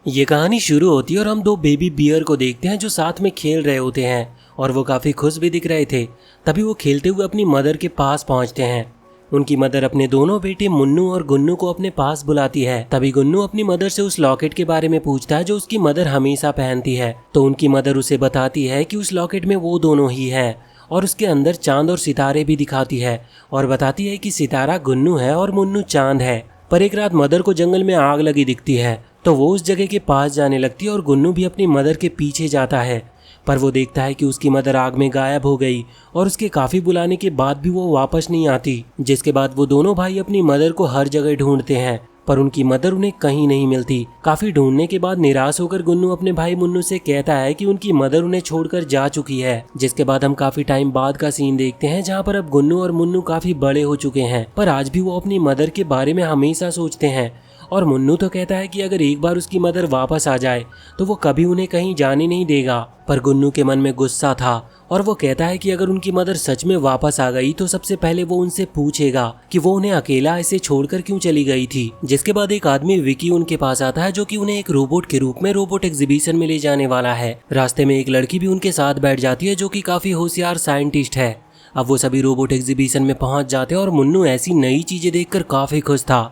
ये कहानी शुरू होती है और हम दो बेबी बियर को देखते हैं जो साथ में खेल रहे होते हैं और वो काफ़ी खुश भी दिख रहे थे। तभी वो खेलते हुए अपनी मदर के पास पहुंचते हैं। उनकी मदर अपने दोनों बेटे मुन्नू और गुन्नू को अपने पास बुलाती है। तभी गुन्नू अपनी मदर से उस लॉकेट के बारे में पूछता है जो उसकी मदर हमेशा पहनती है। तो उनकी मदर उसे बताती है कि उस लॉकेट में वो दोनों ही है और उसके अंदर चांद और सितारे भी दिखाती है और बताती है कि सितारा गुन्नू है और मुन्नू चांद है। पर एक रात मदर को जंगल में आग लगी दिखती है तो वो उस जगह के पास जाने लगती है और गुन्नू भी अपनी मदर के पीछे जाता है। पर वो देखता है कि उसकी मदर आग में गायब हो गई और उसके काफ़ी बुलाने के बाद भी वो वापस नहीं आती। जिसके बाद वो दोनों भाई अपनी मदर को हर जगह ढूंढते हैं पर उनकी मदर उन्हें कहीं नहीं मिलती। काफ़ी ढूंढने के बाद निराश होकर गुन्नू अपने भाई मुन्नू से कहता है कि उनकी मदर उन्हें छोड़कर जा चुकी है। जिसके बाद हम काफ़ी टाइम बाद का सीन देखते हैं जहाँ पर अब गुन्नू और मुन्नू काफ़ी बड़े हो चुके हैं पर आज भी वो अपनी मदर के बारे में हमेशा सोचते हैं। और मुन्नू तो कहता है कि अगर एक बार उसकी मदर वापस आ जाए तो वो कभी उन्हें कहीं जाने नहीं देगा। पर गुन्नू के मन में गुस्सा था और वो कहता है कि अगर उनकी मदर सच में वापस आ गई तो सबसे पहले वो उनसे पूछेगा कि वो उन्हें अकेला ऐसे छोड़कर क्यों चली गई थी। जिसके बाद एक आदमी विकी उनके पास आता है जो कि उन्हें एक रोबोट के रूप में रोबोट एग्जीबिशन में ले जाने वाला है। रास्ते में एक लड़की भी उनके साथ बैठ जाती है जो कि काफी होशियार साइंटिस्ट है। अब वो सभी रोबोट एग्जीबिशन में पहुंच जाते हैं और मुन्नू ऐसी नई चीजें देखकर काफी खुश था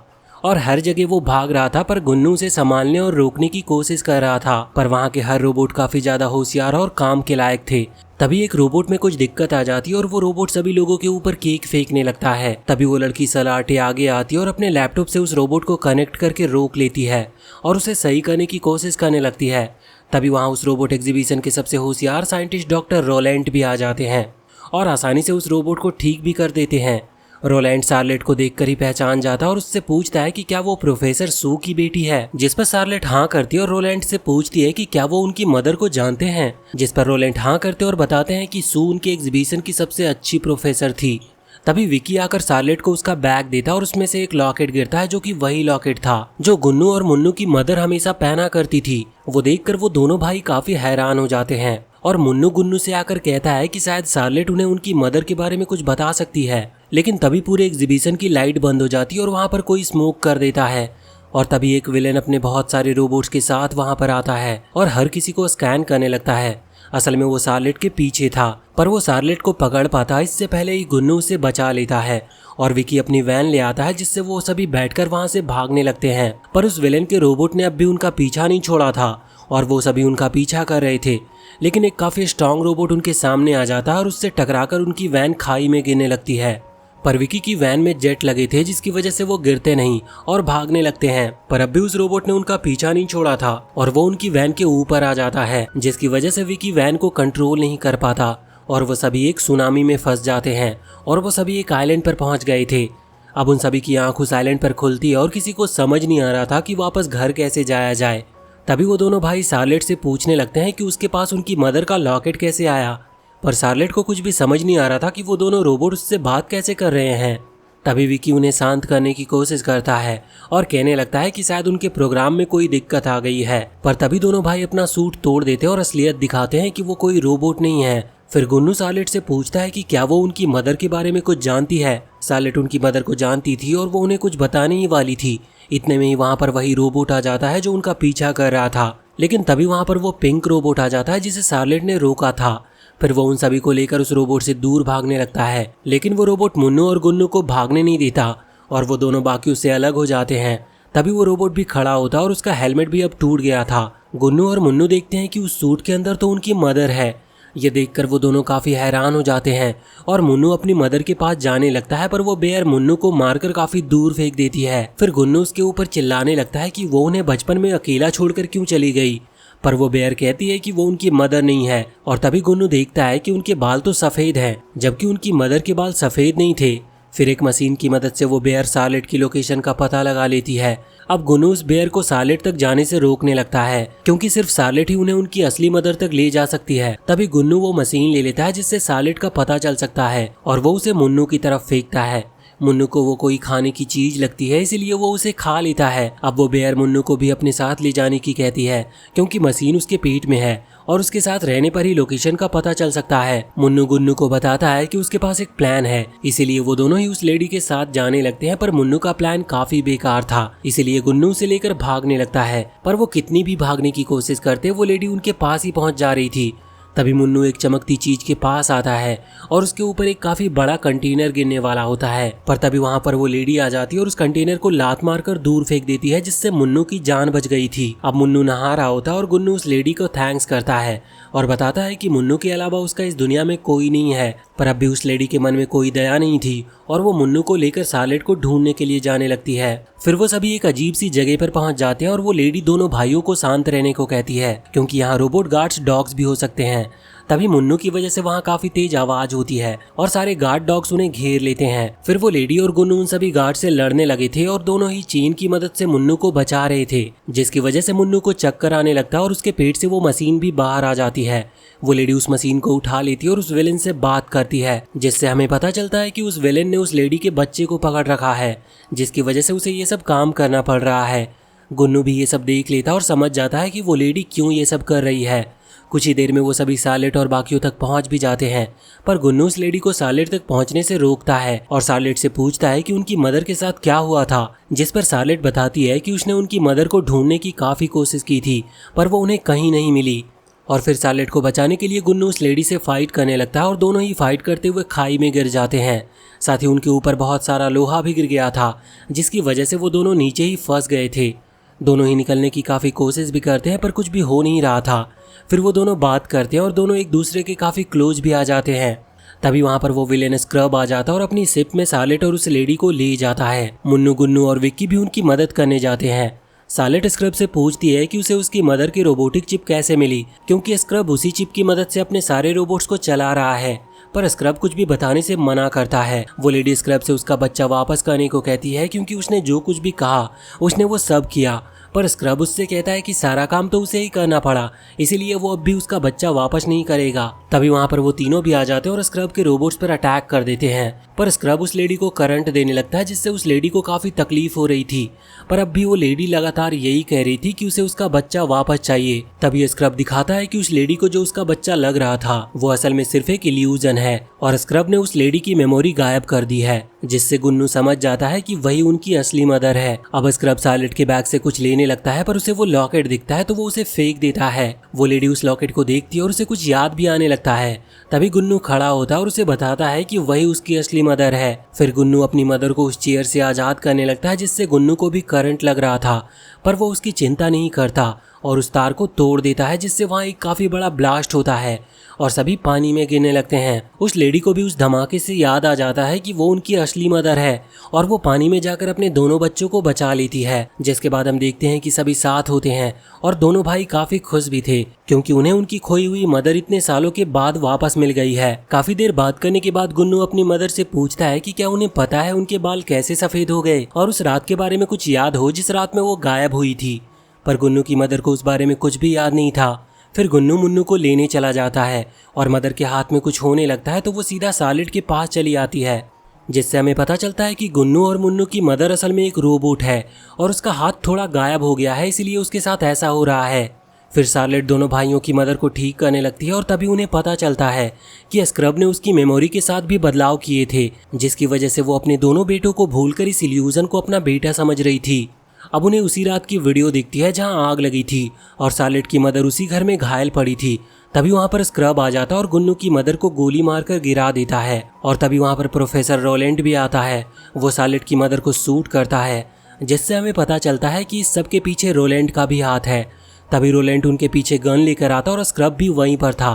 और हर जगह वो भाग रहा था पर गुन्नू उसे संभालने और रोकने की कोशिश कर रहा था। पर वहाँ के हर रोबोट काफी ज्यादा होशियार और काम के लायक थे। तभी एक रोबोट में कुछ दिक्कत आ जाती है और वो रोबोट सभी लोगों के ऊपर केक फेंकने लगता है। तभी वो लड़की सलाटे आगे आती है और अपने लैपटॉप से उस रोबोट को कनेक्ट करके रोक लेती है और उसे सही करने की कोशिश करने लगती है। तभी वहाँ उस रोबोट एग्जीबिशन के सबसे होशियार साइंटिस्ट डॉक्टर रोलैंड भी आ जाते हैं और आसानी से उस रोबोट को ठीक भी कर देते हैं। रोलैंड शार्लेट को देखकर ही पहचान जाता है और उससे पूछता है कि क्या वो प्रोफेसर सू की बेटी है। जिस पर शार्लेट हाँ करती है और रोलैंड से पूछती है कि क्या वो उनकी मदर को जानते हैं। जिस पर रोलैंड हाँ करते और बताते हैं कि सू उनके एग्जीबिशन की सबसे अच्छी प्रोफेसर थी। तभी विकी आकर शार्लेट को उसका बैग देता है और उसमें से एक लॉकेट गिरता है जो कि वही लॉकेट था जो गुन्नू और मुन्नू की मदर हमेशा पहना करती थी। वो देखकर वो दोनों भाई काफी हैरान हो जाते हैं और मुन्नू गुन्नू से आकर कहता है कि शायद शार्लेट उन्हें उनकी मदर के बारे में कुछ बता सकती है। लेकिन तभी पूरे एग्जीबिशन की लाइट बंद हो जाती है और वहाँ पर कोई स्मोक कर देता है और तभी एक विलेन अपने बहुत सारे रोबोट्स के साथ वहाँ पर आता है और हर किसी को स्कैन करने लगता है। असल में वो शार्लेट के पीछे था पर वो शार्लेट को पकड़ पाता है इससे पहले ही गुन्नू उसे बचा लेता है और विकी अपनी वैन ले आता है जिससे वो सभी बैठकर वहाँ से भागने लगते हैं। पर उस विलेन के रोबोट ने अब भी उनका पीछा नहीं छोड़ा था और वो सभी उनका पीछा कर रहे थे। लेकिन एक काफी स्ट्रांग रोबोट उनके सामने आ जाता है और उससे टकराकर उनकी वैन खाई में गिरने लगती है। पर विकी की वैन में जेट लगे थे जिसकी वजह से वो गिरते नहीं और भागने लगते हैं। पर अब भी उस रोबोट ने उनका पीछा नहीं छोड़ा था और वो उनकी वैन के ऊपर आ जाता है जिसकी वजह से विकी वैन को कंट्रोल नहीं कर पाता और वो सभी एक सुनामी में फंस जाते हैं और वो सभी एक आइलैंड पर पहुंच गए थे। अब उन सभी की आंख उस आइलैंड पर खुलती है और किसी को समझ नहीं आ रहा था कि वापस घर कैसे जाया जाए। तभी वो दोनों भाई शार्लेट से पूछने लगते हैं कि उसके पास उनकी मदर का लॉकेट कैसे आया। पर शार्लेट को कुछ भी समझ नहीं आ रहा था कि वो दोनों रोबोट उससे बात कैसे कर रहे हैं। तभी विकी उन्हें शांत करने की कोशिश करता है और कहने लगता है कि शायद उनके प्रोग्राम में कोई दिक्कत आ गई है। पर तभी दोनों भाई अपना सूट तोड़ देते और असलियत दिखाते हैं कि वो कोई रोबोट नहीं है। फिर गुन्नू शार्लेट से पूछता है कि क्या वो उनकी मदर के बारे में कुछ जानती है। शार्लेट उनकी मदर को जानती थी और वो उन्हें कुछ बताने ही वाली थी। इतने में ही वहाँ पर वही रोबोट आ जाता है जो उनका पीछा कर रहा था। लेकिन तभी वहाँ पर वो पिंक रोबोट आ जाता है जिसे शार्लेट ने रोका था। फिर वो उन सभी को लेकर उस रोबोट से दूर भागने लगता है लेकिन वो रोबोट मुन्नू और गुन्नू को भागने नहीं देता और वो दोनों बाकियों से अलग हो जाते हैं। तभी वो रोबोट भी खड़ा होता और उसका हेलमेट भी अब टूट गया था। गुन्नू और मुन्नू देखते हैं कि उस सूट के अंदर तो उनकी मदर है। ये देखकर वो दोनों काफी हैरान हो जाते हैं और मुन्नू अपनी मदर के पास जाने लगता है पर वो बेयर मुन्नू को मारकर काफी दूर फेंक देती है। फिर गुन्नू उसके ऊपर चिल्लाने लगता है कि वो उन्हें बचपन में अकेला छोड़कर क्यों चली गई। पर वो बेयर कहती है कि वो उनकी मदर नहीं है और तभी गुन्नू देखता है कि उनके बाल तो सफेद हैं जबकि उनकी मदर के बाल सफेद नहीं थे। फिर एक मशीन की मदद से वो बेयर शार्लेट की लोकेशन का पता लगा लेती है। अब गुन्नू उस बेयर को शार्लेट तक जाने से रोकने लगता है क्योंकि सिर्फ शार्लेट ही उन्हें उनकी असली मदर तक ले जा सकती है। तभी गुन्नू वो मशीन ले लेता है जिससे शार्लेट का पता चल सकता है और वो उसे मुन्नू की तरफ फेंकता है। मुन्नू को वो कोई खाने की चीज लगती है, इसीलिए वो उसे खा लेता है। अब वो बेयर मुन्नू को भी अपने साथ ले जाने की कहती है क्योंकि मशीन उसके पेट में है और उसके साथ रहने पर ही लोकेशन का पता चल सकता है। मुन्नू गुन्नू को बताता है कि उसके पास एक प्लान है, इसीलिए वो दोनों ही उस लेडी के साथ जाने लगते हैं। पर मुन्नू का प्लान काफी बेकार था, इसीलिए गुन्नू उसे लेकर भागने लगता है। पर वो कितनी भी भागने की कोशिश करते, वो लेडी उनके पास ही पहुंच जा रही थी। तभी मुन्नू एक चमकती चीज के पास आता है और उसके ऊपर एक काफी बड़ा कंटेनर गिरने वाला होता है। पर तभी वहां पर वो लेडी आ जाती है और उस कंटेनर को लात मारकर दूर फेंक देती है, जिससे मुन्नू की जान बच गई थी। अब मुन्नू नहा रहा होता है और गुन्नू उस लेडी को थैंक्स करता है और बताता है कि मुन्नू के अलावा उसका इस दुनिया में कोई नहीं है। पर अब भी उस लेडी के मन में कोई दया नहीं थी और वो मुन्नू को लेकर सालेट को ढूंढने के लिए जाने लगती है। फिर वो सभी एक अजीब सी जगह पर पहुंच जाते हैं और वो लेडी दोनों भाइयों को शांत रहने को कहती है क्योंकि यहाँ रोबोट गार्ड्स डॉग्स भी हो सकते हैं। तभी मुन्नू की वजह से वहाँ काफी तेज आवाज होती है और सारे गार्ड डॉग्स उन्हें घेर लेते हैं। फिर वो लेडी और गुन्नू उन सभी गार्ड से लड़ने लगे थे और दोनों ही चेन की मदद से मुन्नू को बचा रहे थे, जिसकी वजह से मुन्नू को चक्कर आने लगता है और उसके पेट से वो मशीन भी बाहर आ जाती है। वो लेडी उस मशीन को उठा लेती है और उस विलेन से बात करती है, जिससे हमें पता चलता है कि उस विलेन ने उस लेडी के बच्चे को पकड़ रखा है, जिसकी वजह से उसे ये सब काम करना पड़ रहा है। गुन्नू भी ये सब देख लेता और समझ जाता है कि वो लेडी क्यों ये सब कर रही है। कुछ ही देर में वो सभी सालेट और बाकियों तक पहुंच भी जाते हैं, पर गुन्नू उस लेडी को सालेट तक पहुंचने से रोकता है और सालेट से पूछता है कि उनकी मदर के साथ क्या हुआ था, जिस पर सालेट बताती है कि उसने उनकी मदर को ढूंढने की काफी कोशिश की थी पर वो उन्हें कहीं नहीं मिली। और फिर सालेट को बचाने के लिए गुन्नू उस लेडी से फाइट करने लगता है और दोनों ही फाइट करते हुए खाई में गिर जाते हैं। साथ ही उनके ऊपर बहुत सारा लोहा भी गिर गया था, जिसकी वजह से वो दोनों नीचे ही फंस गए थे। दोनों ही निकलने की काफ़ी कोशिश भी करते हैं पर कुछ भी हो नहीं रहा था। फिर वो दोनों बात करते हैं और दोनों एक दूसरे के काफ़ी क्लोज भी आ जाते हैं। तभी वहाँ पर वो विलेन स्क्रब आ जाता है और अपनी शिप में सालेट और उस लेडी को ले जाता है। मुन्नू गुन्नू और विक्की भी उनकी मदद करने जाते हैं। सालेट स्क्रब से पूछती है कि उसे उसकी मदर की रोबोटिक चिप कैसे मिली, क्योंकि स्क्रब उसी चिप की मदद से अपने सारे रोबोट्स को चला रहा है। पर स्क्रब कुछ भी बताने से मना करता है। वो लेडी स्क्रब से उसका बच्चा वापस करने को कहती है क्योंकि उसने जो कुछ भी कहा उसने वो सब किया। पर स्क्रब उससे कहता है कि सारा काम तो उसे ही करना पड़ा, इसीलिए वो अब भी उसका बच्चा वापस नहीं करेगा। तभी वहाँ पर वो तीनों भी आ जाते हैं और स्क्रब के रोबोट्स पर अटैक कर देते हैं। पर स्क्रब उस लेडी को करंट देने लगता है, जिससे उस लेडी को काफी तकलीफ हो रही थी। पर अब भी वो लेडी लगातार यही कह रही थी कि उसे उसका बच्चा वापस चाहिए। तभी स्क्रब दिखाता है कि उस लेडी को जो उसका बच्चा लग रहा था वो असल में सिर्फ एक इल्यूजन है और स्क्रब ने उस लेडी की मेमोरी गायब कर दी है, जिससे गुन्नू समझ जाता है कि वही उनकी असली मदर है। अब स्क्रब सालेट के बैग से कुछ लेने लगता है पर उसे वो लॉकेट दिखता है तो वो उसे फेंक देता है। वो लेडी उस लॉकेट को देखती है और उसे कुछ याद भी आने लगता है। तभी गुन्नू खड़ा होता है और उसे बताता है कि वही उसकी असली मदर है। फिर गुन्नू अपनी मदर को उस चेयर से आजाद करने लगता है, जिससे गुन्नू को भी करंट लग रहा था, पर वो उसकी चिंता नहीं करता और उस तार को तोड़ देता है, जिससे वहाँ एक काफी बड़ा ब्लास्ट होता है और सभी पानी में गिरने लगते हैं। उस लेडी को भी उस धमाके से याद आ जाता है कि वो उनकी असली मदर है और वो पानी में जाकर अपने दोनों बच्चों को बचा लेती है। जिसके बाद हम देखते हैं कि सभी साथ होते हैं और दोनों भाई काफी खुश भी थे क्योंकि उन्हें उनकी खोई हुई मदर इतने सालों के बाद वापस मिल गई है। काफी देर बात करने के बाद गुन्नू अपनी मदर से पूछता है कि क्या उन्हें पता है उनके बाल कैसे सफेद हो गए और उस रात के बारे में कुछ याद हो जिस रात में वो गायब हुई थी। पर गुन्नू की मदर को उस बारे में कुछ भी याद नहीं था। फिर गुन्नू मुन्नू को लेने चला जाता है और मदर के हाथ में कुछ होने लगता है तो वो सीधा सालेट के पास चली आती है, जिससे हमें पता चलता है कि गुन्नू और मुन्नू की मदर असल में एक रोबोट है और उसका हाथ थोड़ा गायब हो गया है, इसीलिए उसके साथ ऐसा हो रहा है। फिर सालेट दोनों भाइयों की मदर को ठीक करने लगती है और तभी उन्हें पता चलता है कि स्क्रब ने उसकी मेमोरी के साथ भी बदलाव किए थे, जिसकी वजह से वो अपने दोनों बेटों को भूलकर इस इल्यूजन को अपना बेटा समझ रही थी। अब उन्हें उसी रात की वीडियो दिखती है जहां आग लगी थी और सालेट की मदर उसी घर में घायल पड़ी थी। तभी वहां पर स्क्रब आ जाता है और गुन्नू की मदर को गोली मारकर गिरा देता है और तभी वहां पर प्रोफेसर रोलैंड भी आता है। वो सालेट की मदर को शूट करता है, जिससे हमें पता चलता है कि इस सब के पीछे रोलैंड का भी हाथ है। तभी रोलैंड उनके पीछे गन लेकर आता और स्क्रब भी वहीं पर था।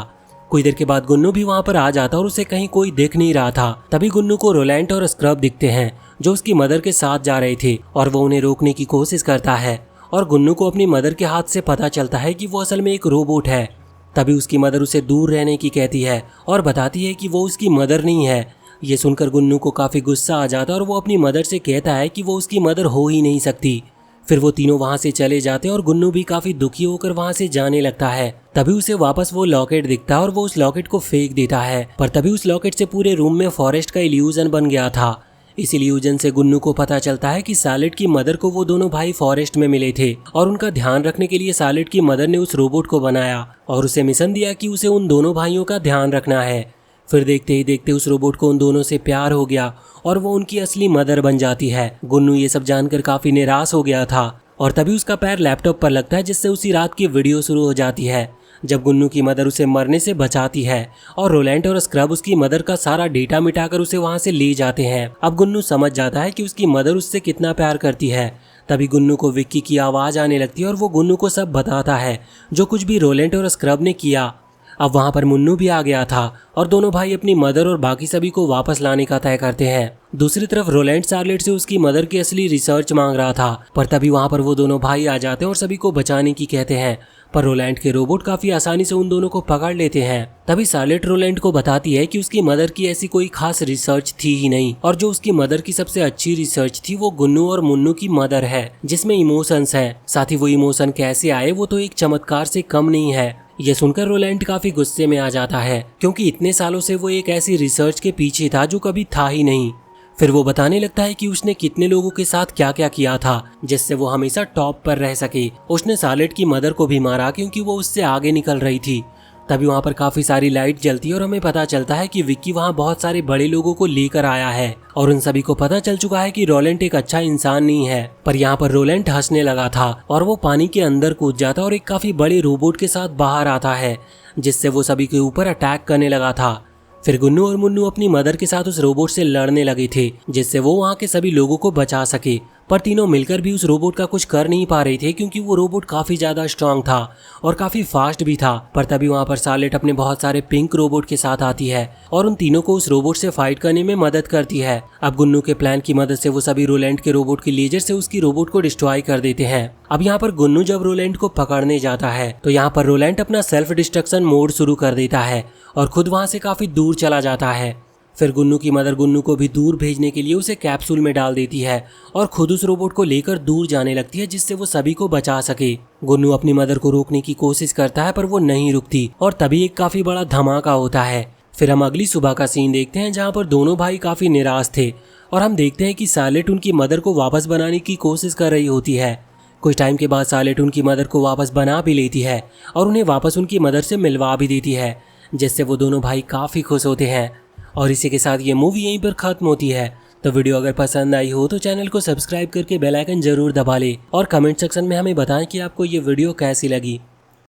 कुछ देर के बाद गुन्नू भी वहां पर आ जाता और उसे कहीं कोई दिख नहीं रहा था। तभी गुन्नू को रोलैंड और स्क्रब दिखते हैं जो उसकी मदर के साथ जा रहे थे और वो उन्हें रोकने की कोशिश करता है और गुन्नू को अपनी मदर के हाथ से पता चलता है कि वो असल में एक रोबोट है। तभी उसकी मदर उसे दूर रहने की कहती है और बताती है कि वो उसकी मदर नहीं है। ये सुनकर गुन्नू को काफी गुस्सा आ जाता है और वो अपनी मदर से कहता है कि वो उसकी मदर हो ही नहीं सकती। फिर वो तीनों वहां से चले जाते हैं और गुन्नू भी काफी दुखी होकर वहां से जाने लगता है। तभी उसे वापस वो लॉकेट दिखता है और वो उस लॉकेट को फेंक देता है, पर तभी उस लॉकेट से पूरे रूम में फॉरेस्ट का इल्यूजन बन गया था। इसीलिए उजन से गुन्नू को पता चलता है कि सालेट की मदर को वो दोनों भाई फॉरेस्ट में मिले थे और उनका ध्यान रखने के लिए सालेट की मदर ने उस रोबोट को बनाया और उसे मिशन दिया कि उसे उन दोनों भाइयों का ध्यान रखना है। फिर देखते ही देखते उस रोबोट को उन दोनों से प्यार हो गया और वो उनकी असली मदर बन जाती है। गुन्नू ये सब जानकर काफी निराश हो गया था और तभी उसका पैर लैपटॉप पर लगता है, जिससे उसी रात की वीडियो शुरू हो जाती है जब गुन्नू की मदर उसे मरने से बचाती है और रोलैंड और स्क्रब उसकी मदर का सारा डेटा मिटाकर उसे वहां से ले जाते हैं। अब गुन्नू समझ जाता है कि उसकी मदर उससे कितना प्यार करती है। तभी गुन्नू को विक्की की आवाज आने लगती है और वो गुन्नू को सब बताता है जो कुछ भी रोलैंड और स्क्रब ने किया। अब वहां पर मुन्नू भी आ गया था और दोनों भाई अपनी मदर और बाकी सभी को वापस लाने का तय करते हैं। दूसरी तरफ रोलैंड सार्लेट से उसकी मदर की असली रिसर्च मांग रहा था, पर तभी वहां पर वो दोनों भाई आ जाते हैं और सभी को बचाने की कहते हैं, पर रोलैंड के रोबोट काफी आसानी से उन दोनों को पकड़ लेते हैं। तभी सार्लेट रोलैंड को बताती है कि उसकी मदर की ऐसी कोई खास रिसर्च थी ही नहीं और जो उसकी मदर की सबसे अच्छी रिसर्च थी वो गुन्नू और मुन्नू की मदर है, जिसमें इमोशंस है। साथ ही वो इमोशन कैसे आए वो तो एक चमत्कार से कम नहीं है। ये सुनकर रोलैंड काफी गुस्से में आ जाता है क्योंकि इतने सालों से वो एक ऐसी रिसर्च के पीछे था जो कभी था ही नहीं। फिर वो बताने लगता है कि उसने कितने लोगों के साथ क्या क्या किया था जिससे वो हमेशा टॉप पर रह सके। उसने सार्लेट की मदर को भी मारा क्योंकि वो उससे आगे निकल रही थी। तभी वहाँ पर काफी सारी लाइट जलती है और हमें पता चलता है कि विक्की वहाँ बहुत सारे बड़े लोगों को लेकर आया है और उन सभी को पता चल चुका है कि रोलैंड एक अच्छा इंसान नहीं है। पर यहाँ पर रोलैंड हंसने लगा था और वो पानी के अंदर कूद जाता और एक काफी बड़े रोबोट के साथ बाहर आता है, जिससे वो सभी के ऊपर अटैक करने लगा था। फिर गुन्नू और मुन्नू अपनी मदर के साथ उस रोबोट से लड़ने लगे थे जिससे वो वहाँ के सभी लोगों को बचा सके, पर तीनों मिलकर भी उस रोबोट का कुछ कर नहीं पा रहे थे क्योंकि वो रोबोट काफी ज्यादा स्ट्रांग था और काफी फास्ट भी था। पर तभी वहाँ पर सार्लेट अपने बहुत सारे पिंक रोबोट के साथ आती है और उन तीनों को उस रोबोट से फाइट करने में मदद करती है। अब गुन्नू के प्लान की मदद से वो सभी रोलैंड के रोबोट के लेजर से उसकी रोबोट को डिस्ट्रॉय कर देते हैं। अब यहाँ पर गुन्नू जब रोलैंड को पकड़ने जाता है तो यहाँ पर रोलैंड अपना सेल्फ डिस्ट्रक्शन मोड शुरू कर देता है और खुद वहाँ से काफी दूर चला जाता है। फिर गुन्नू की मदर गुन्नू को भी दूर भेजने के लिए उसे कैप्सूल में डाल देती है और खुद उस रोबोट को लेकर दूर जाने लगती है जिससे वो सभी को बचा सके। गुन्नू अपनी मदर को रोकने की कोशिश करता है पर वो नहीं रुकती और तभी एक काफी बड़ा धमाका होता है। फिर हम अगली सुबह का सीन देखते हैं जहाँ पर दोनों भाई काफी निराश थे और हम देखते हैं कि सार्लेट उनकी मदर को वापस बनाने की कोशिश कर रही होती है। कुछ टाइम के बाद सार्लेट उनकी मदर को वापस बना भी लेती है और उन्हें वापस उनकी मदर से मिलवा भी देती है, जिससे वो दोनों भाई काफी खुश होते हैं। और इसी के साथ ये मूवी यहीं पर खत्म होती है। तो वीडियो अगर पसंद आई हो तो चैनल को सब्सक्राइब करके बेल आइकन जरूर दबा ले और कमेंट सेक्शन में हमें बताएं कि आपको ये वीडियो कैसी लगी।